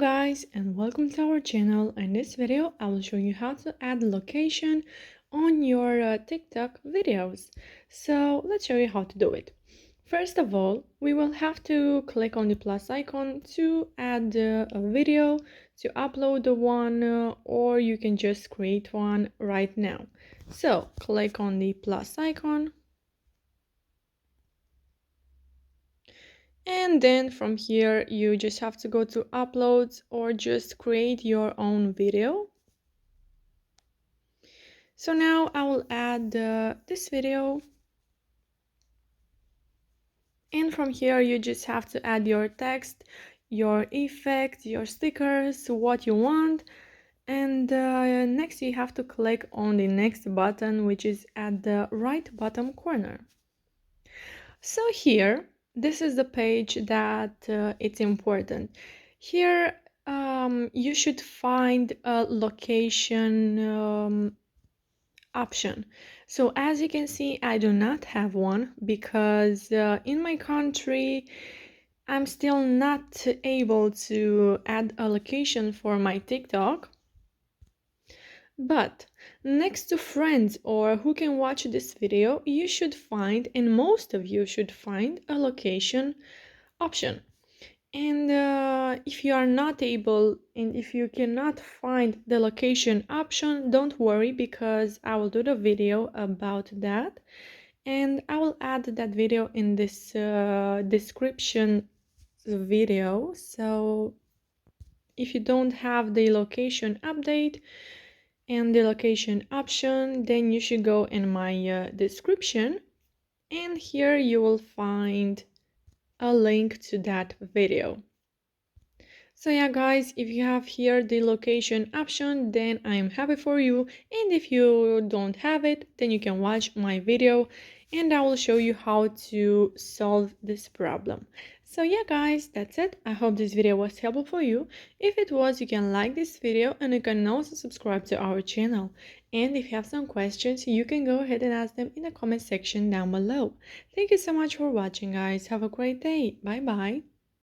guys, and welcome to our channel. In this video I will show you how to add location on your TikTok videos. So let's show you how to do it. First of all, we will have to click on the plus icon to add a video, to upload the one, or you can just create one right now. So click on the plus icon. And then from here, you just have to go to uploads or just create your own video. So now I will add this video. And from here, you just have to add your text, your effect, your stickers, what you want. And next you have to click on the next button, which is at the right bottom corner. So here, this is the page that it's important. Here, you should find a location option. So as you can see, I do not have one because in my country, I'm still not able to add a location for my TikTok. But next to friends or who can watch this video, you should find, and most of you should find, a location option. And if you are not able, and if you cannot find the location option, don't worry, because I will do the video about that. And I will add that video in this description video. So if you don't have the location update and the location option, then you should go in my description, and here you will find a link to that video. So yeah guys, if you have here the location option, then I'm happy for you, and if you don't have it, then you can watch my video and I will show you how to solve this problem. So yeah guys, that's it. I hope this video was helpful for you. If it was, you can like this video and you can also subscribe to our channel. And if you have some questions, you can go ahead and ask them in the comment section down below. Thank you so much for watching guys. Have a great day. Bye bye.